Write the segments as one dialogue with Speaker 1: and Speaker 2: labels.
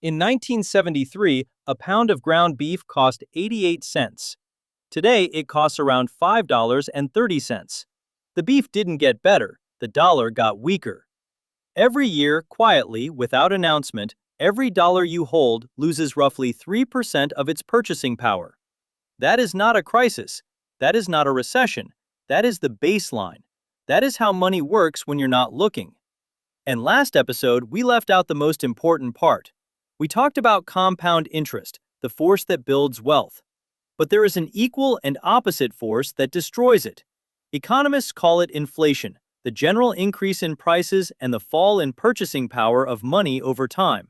Speaker 1: In 1973, a pound of ground beef cost 88 cents. Today, it costs around $5.30. The beef didn't get better, the dollar got weaker. Every year, quietly, without announcement, every dollar you hold loses roughly 3% of its purchasing power. That is not a crisis. That is not a recession. That is the baseline. That is how money works when you're not looking. And last episode, we left out the most important part. We talked about compound interest, the force that builds wealth. But there is an equal and opposite force that destroys it. Economists call it inflation, the general increase in prices and the fall in purchasing power of money over time.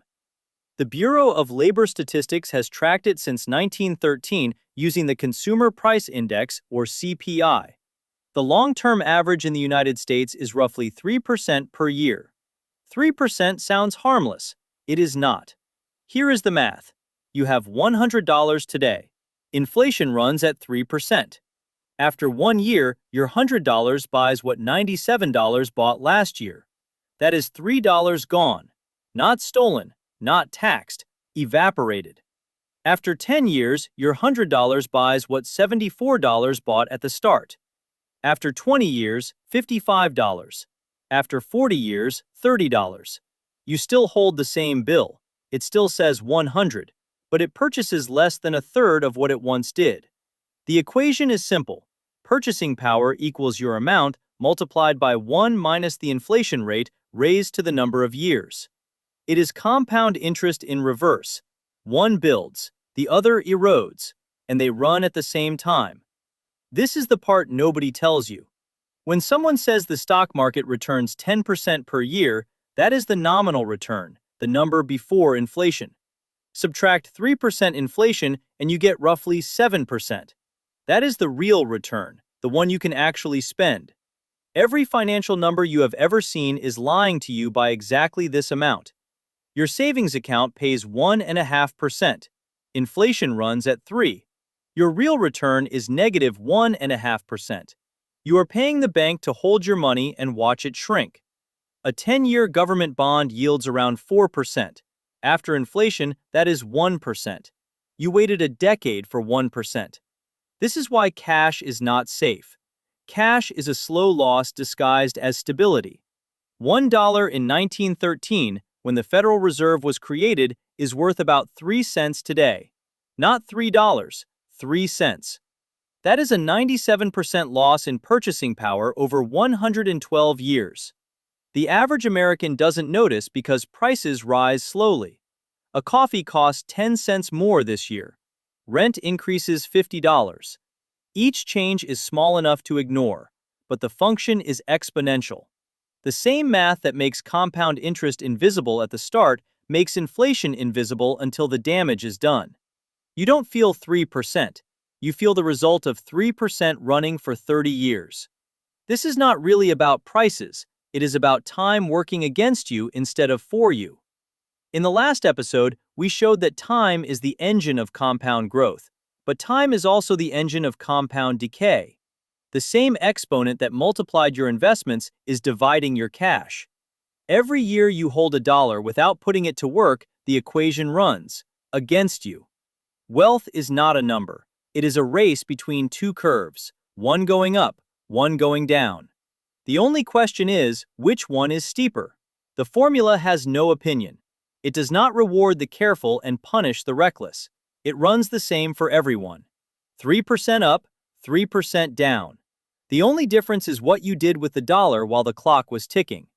Speaker 1: The Bureau of Labor Statistics has tracked it since 1913 using the Consumer Price Index, or CPI. The long-term average in the United States is roughly 3% per year. 3% sounds harmless. It is not. Here is the math. You have $100 today. Inflation runs at 3%. After 1 year, your $100 buys what $97 bought last year. That is $3 gone. Not stolen, not taxed, evaporated. After 10 years, your $100 buys what $74 bought at the start. After 20 years, $55. After 40 years, $30. You still hold the same bill. It still says 100, but it purchases less than a third of what it once did. The equation is simple. Purchasing power equals your amount multiplied by 1 minus the inflation rate raised to the number of years. It is compound interest in reverse. One builds, the other erodes, and they run at the same time. This is the part nobody tells you. When someone says the stock market returns 10% per year, that is the nominal return, the number before inflation. Subtract 3% inflation and you get roughly 7%. That is the real return, the one you can actually spend. Every financial number you have ever seen is lying to you by exactly this amount. Your savings account pays 1.5%. Inflation runs at 3%. Your real return is negative 1.5%. You are paying the bank to hold your money and watch it shrink. A 10-year government bond yields around 4%. After inflation, that is 1%. You waited a decade for 1%. This is why cash is not safe. Cash is a slow loss disguised as stability. $1 in 1913, when the Federal Reserve was created, is worth about 3 cents today. Not $3, 3 cents. That is a 97% loss in purchasing power over 112 years. The average American doesn't notice because prices rise slowly. A coffee costs 10 cents more this year. Rent increases $50. Each change is small enough to ignore, but the function is exponential. The same math that makes compound interest invisible at the start makes inflation invisible until the damage is done. You don't feel 3%. You feel the result of 3% running for 30 years. This is not really about prices. It is about time working against you instead of for you. In the last episode, we showed that time is the engine of compound growth, but time is also the engine of compound decay. The same exponent that multiplied your investments is dividing your cash. Every year you hold a dollar without putting it to work, the equation runs against you. Wealth is not a number. It is a race between two curves, one going up, one going down. The only question is, which one is steeper? The formula has no opinion. It does not reward the careful and punish the reckless. It runs the same for everyone. 3% up, 3% down. The only difference is what you did with the dollar while the clock was ticking.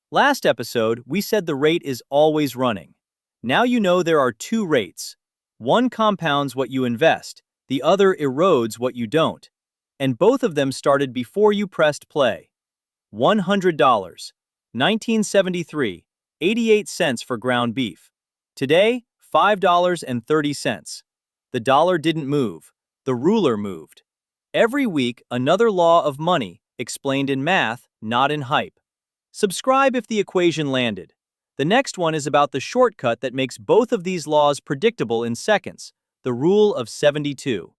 Speaker 1: Last episode, we said the rate is always running. Now you know there are two rates. One compounds what you invest, the other erodes what you don't. And both of them started before you pressed play. $100, 1973, 88 cents for ground beef. Today, $5.30. The dollar didn't move. The ruler moved. Every week, another law of money, explained in math, not in hype. Subscribe if the equation landed. The next one is about the shortcut that makes both of these laws predictable in seconds, the rule of 72.